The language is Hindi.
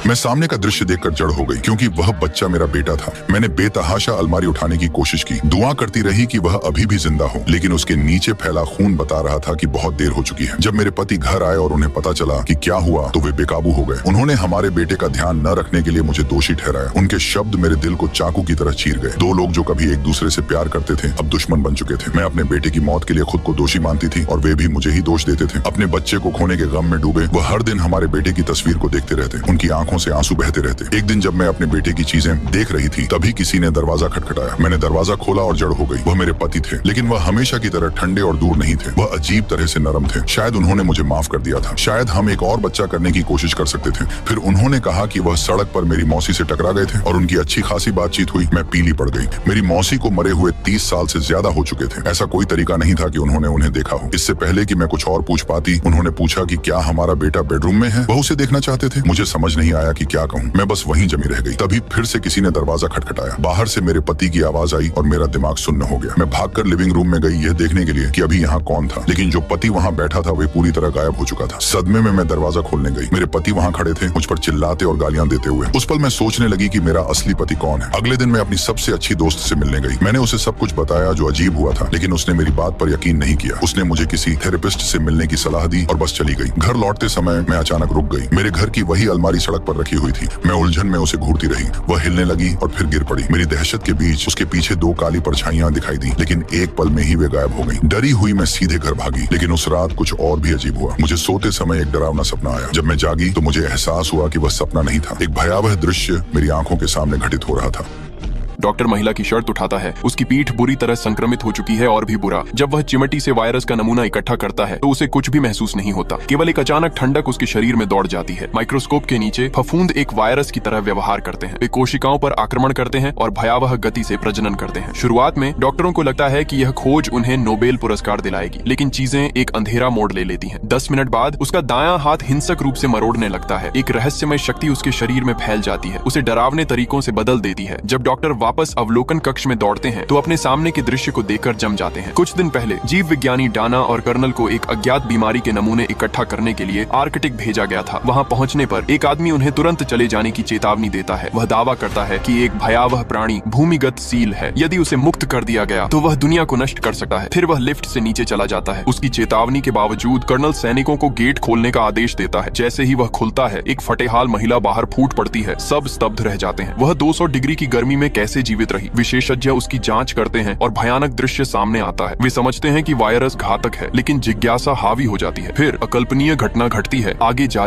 मैं सामने का दृश्य देखकर जड़ हो गई, क्योंकि वह बच्चा मेरा बेटा था। मैंने बेतहाशा अलमारी उठाने की कोशिश की, दुआ करती रही कि वह अभी भी जिंदा हो, लेकिन उसके नीचे फैला खून बता रहा था कि बहुत देर हो चुकी है। जब मेरे पति घर आए और उन्हें पता चला कि क्या हुआ, तो वे बेकाबू हो गए। उन्होंने हमारे बेटे का ध्यान न रखने के लिए मुझे दोषी ठहराया। उनके शब्द मेरे दिल को चाकू की तरह चीर गए। दो लोग जो कभी एक दूसरे से प्यार करते थे, अब दुश्मन बन चुके थे। मैं अपने बेटे की मौत के लिए खुद को दोषी मानती थी और वे भी मुझे ही दोष देते थे। अपने बच्चे को खोने के गम में डूबे वह हर दिन हमारे बेटे की तस्वीर को देखते रहते, उनकी आंखों से आंसू बहते रहते। एक दिन जब मैं अपने बेटे की चीजें देख रही थी, तभी किसी ने दरवाजा खटखटाया। मैंने दरवाजा खोला और जड़ हो गई। वह मेरे पति थे, लेकिन वह हमेशा की तरह ठंडे और दूर नहीं थे। वह अजीब तरह से नरम थे। शायद उन्होंने मुझे माफ कर दिया था। शायद हम एक और बच्चा करने की कोशिश कर सकते थे। फिर उन्होंने कहा कि वह सड़क पर मेरी मौसी से टकरा गए थे और उनकी अच्छी खासी बातचीत हुई। मैं पीली पड़ गई। मेरी मौसी को मरे हुए 30 साल से ज्यादा हो चुके थे। ऐसा कोई तरीका नहीं था कि उन्होंने उन्हें देखा हो। इससे पहले कि मैं कुछ और पूछ पाती, उन्होंने पूछा कि क्या हमारा बेटा बेडरूम में है। वह उसे देखना चाहते थे। मुझे समझ नहीं आया कि क्या कहूँ। मैं बस वहीं जमी रह गई। तभी फिर से किसी ने दरवाजा खटखटाया। बाहर से मेरे पति की आवाज आई और मेरा दिमाग सुन्न हो गया। मैं भागकर लिविंग रूम में गई, यह देखने के लिए कि अभी यहाँ कौन था, लेकिन जो पति वहाँ बैठा था वे पूरी तरह गायब हो चुका था। सदमे में मैं दरवाजा खोलने गई। मेरे पति वहाँ खड़े थे, मुझ पर चिल्लाते और गालियां देते हुए। उस पल मैं सोचने लगी कि मेरा असली पति कौन है। अगले दिन मैं अपनी सबसे अच्छी दोस्त से मिलने गई। मैंने उसे सब कुछ बताया जो अजीब हुआ था, लेकिन उसने मेरी बात पर यकीन नहीं किया। उसने मुझे किसी थेरेपिस्ट से मिलने की सलाह दी और बस चली गई। घर लौटते समय मैं अचानक रुक गई। मेरे घर की वही अलमारी सड़क पर रखी हुई थी। मैं उलझन में उसे घूरती रही। वह हिलने लगी और फिर गिर पड़ी। मेरी दहशत के बीच उसके पीछे दो काली परछाइयां दिखाई दी, लेकिन एक पल में ही वे गायब हो गईं। डरी हुई मैं सीधे घर भागी, लेकिन उस रात कुछ और भी अजीब हुआ। मुझे सोते समय एक डरावना सपना आया। जब मैं जागी तो मुझे एहसास हुआ कि वह सपना नहीं था। एक भयावह दृश्य मेरी आंखों के सामने घटित हो रहा था। डॉक्टर महिला की शर्ट उठाता है। उसकी पीठ बुरी तरह संक्रमित हो चुकी है और भी बुरा। जब वह चिमटी से वायरस का नमूना इकट्ठा करता है तो उसे कुछ भी महसूस नहीं होता। केवल एक अचानक ठंडक उसके शरीर में दौड़ जाती है। माइक्रोस्कोप के नीचे फफूंद एक वायरस की तरह व्यवहार करते हैं। वे कोशिकाओं पर आक्रमण करते हैं और भयावह गति से प्रजनन करते हैं। शुरुआत में डॉक्टरों को लगता है कि यह खोज उन्हें नोबेल पुरस्कार दिलाएगी, लेकिन चीजें एक अंधेरा मोड़ ले लेती हैं। 10 मिनट बाद उसका दायां हाथ हिंसक रूप से मरोड़ने लगता है। एक रहस्यमय शक्ति उसके शरीर में फैल जाती है, उसे डरावने तरीकों से बदल देती है। जब डॉक्टर वापस अवलोकन कक्ष में दौड़ते हैं तो अपने सामने के दृश्य को देखकर जम जाते हैं। कुछ दिन पहले जीव विज्ञानी डाना और कर्नल को एक अज्ञात बीमारी के नमूने इकट्ठा करने के लिए आर्कटिक भेजा गया था। वहां पहुंचने पर एक आदमी उन्हें तुरंत चले जाने की चेतावनी देता है। वह दावा करता है कि एक भयावह प्राणी भूमिगत सील है। यदि उसे मुक्त कर दिया गया तो वह दुनिया को नष्ट कर सकता है। फिर वह लिफ्ट से नीचे चला जाता है। उसकी चेतावनी के बावजूद कर्नल सैनिकों को गेट खोलने का आदेश देता है। जैसे ही वह खुलता है, एक फटेहाल महिला बाहर फूट पड़ती है। सब स्तब्ध रह जाते हैं। वह 200 डिग्री की गर्मी में कैसे जीवित रही? विशेषज्ञ उसकी जांच करते हैं और भयानक दृश्य सामने आता है। वे समझते हैं कि वायरस घातक है, लेकिन जिज्ञासा हावी हो जाती है। फिर अकल्पनीय घटना घटती है। आगे